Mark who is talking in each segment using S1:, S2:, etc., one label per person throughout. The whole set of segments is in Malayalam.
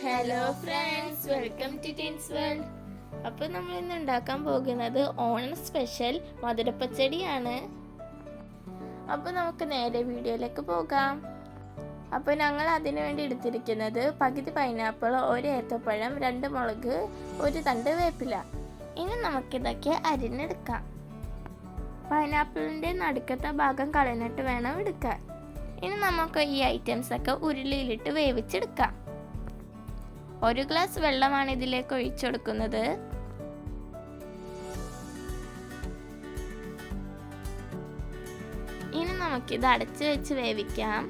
S1: Hello friends, welcome to Tin's world. അപ്പോൾ നമ്മൾ ഇന്ന് ഉണ്ടാക്കാൻ പോകുന്നത് ഓണം സ്പെഷ്യൽ മധുരപ്പച്ചടിയാണ്. അപ്പോൾ നമുക്ക് നേരെ വീഡിയോയിലേക്ക് പോകാം. അപ്പോൾ ഞങ്ങൾ അതിനു വേണ്ടി എടുത്തിരിക്കുന്നത് പകുതി പൈനാപ്പിൾ, ഒരു ഏത്തപ്പഴം, 2 മുളക്, ഒരു തണ്ട് വേപ്പില. ഇനി നമുക്കിതൊക്കെ അരിഞ്ഞെടുക്കാം. പൈനാപ്പിളിൻ്റെ നടുക്കത്തെ ഭാഗം കളഞ്ഞിട്ട് വേണം എടുക്കാൻ. ഇനി നമുക്ക് ഈ ഐറ്റംസ് ഒക്കെ ഉരുളിയിലിട്ട് വേവിച്ചെടുക്കാം. 1 ഗ്ലാസ് വെള്ളമാണ് ഇതിലേക്ക് ഒഴിച്ചെടുക്കുന്നത്. ഇനി നമുക്കിത് അടച്ചു വെച്ച് വേവിക്കാം.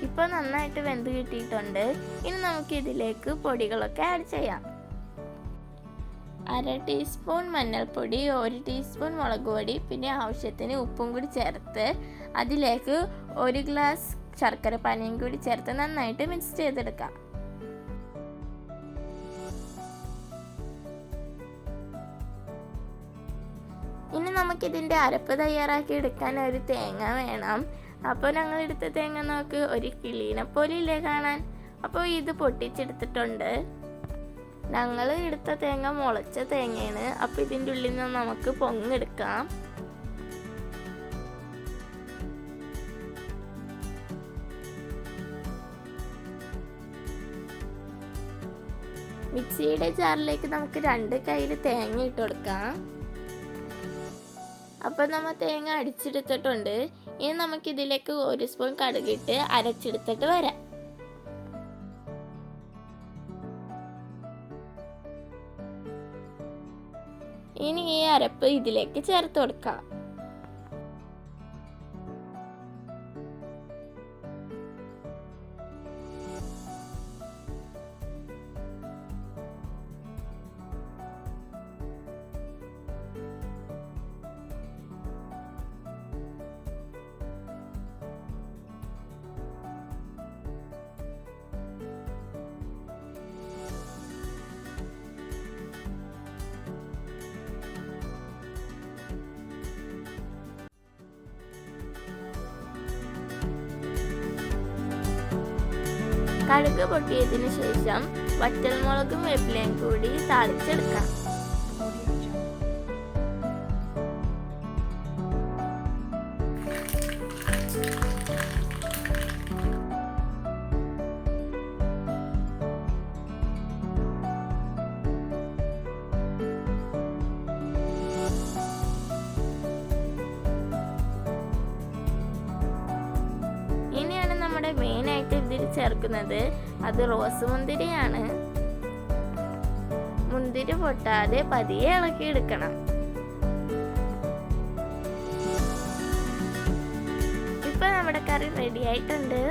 S1: ഇപ്പോൾ നന്നായിട്ട് വെന്ത് കിട്ടിയിട്ടുണ്ട്. ഇനി നമുക്ക് ഇതിലേക്ക് പൊടികളൊക്കെ ആഡ് ചെയ്യാം. 1/2 ടീസ്പൂൺ മഞ്ഞൾപ്പൊടി, 1 ടീസ്പൂൺ മുളക് പൊടി, പിന്നെ ആവശ്യത്തിന് ഉപ്പും കൂടി ചേർത്ത് അതിലേക്ക് 1 ഗ്ലാസ് ശർക്കര പാനിയും കൂടി ചേർത്ത് നന്നായിട്ട് മിക്സ് ചെയ്തെടുക്കാം. ഇനി നമുക്കിതിൻ്റെ അരപ്പ് തയ്യാറാക്കി എടുക്കാൻ ഒരു തേങ്ങ വേണം. അപ്പോൾ ഞങ്ങൾ എടുത്ത തേങ്ങ നോക്ക്, ഒരു കിളീനെ പോലെ ഇല്ലേ കാണാൻ. അപ്പോൾ ഇത് പൊട്ടിച്ചെടുത്തിട്ടുണ്ട്. ഞങ്ങൾ എടുത്ത തേങ്ങ മുളച്ച തേങ്ങയാണ്. അപ്പോൾ ഇതിൻ്റെ ഉള്ളിൽ നിന്ന് നമുക്ക് പൊങ്ങെടുക്കാം. മിക്സിയുടെ ജാറിലേക്ക് നമുക്ക് 2 കയ്യിൽ തേങ്ങ ഇട്ട് കൊടുക്കാം. അപ്പോൾ നമ്മൾ തേങ്ങ അടിച്ചെടുത്തിട്ടുണ്ട്. ഇനി നമുക്കിതിലേക്ക് 1 സ്പൂൺ കടുകിട്ട് അരച്ചെടുത്തിട്ട് വരാം. ഇനി ഈ അരപ്പ് ഇതിലേക്ക് ചേർത്ത് കൊടുക്കാം. കടുക് പൊട്ടിയതിന് ശേഷം വറ്റൽമുളകും വേപ്പിലയും കൂടി താളിച്ചെടുക്കാം. നമ്മുടെ മെയിൻ ആയിട്ട് ഇതിൽ ചേർക്കുന്നത് അത് റോസ് മുന്തിരിയാണ്. മുന്തിരി പൊട്ടാതെ പതിയെ ഇളക്കി എടുക്കണം. ഇപ്പൊ നമ്മുടെ കറി റെഡി ആയിട്ടുണ്ട്.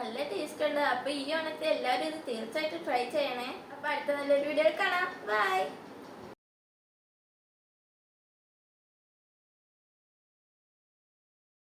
S1: നല്ല ടേസ്റ്റ് ഉണ്ട്. അപ്പൊ ഈ ഓണത്തെ എല്ലാവരും ഇത് തീർച്ചയായിട്ടും ട്രൈ ചെയ്യണേ. അപ്പൊ അടുത്ത നല്ലൊരു വീഡിയോ കാണാം. ബൈ.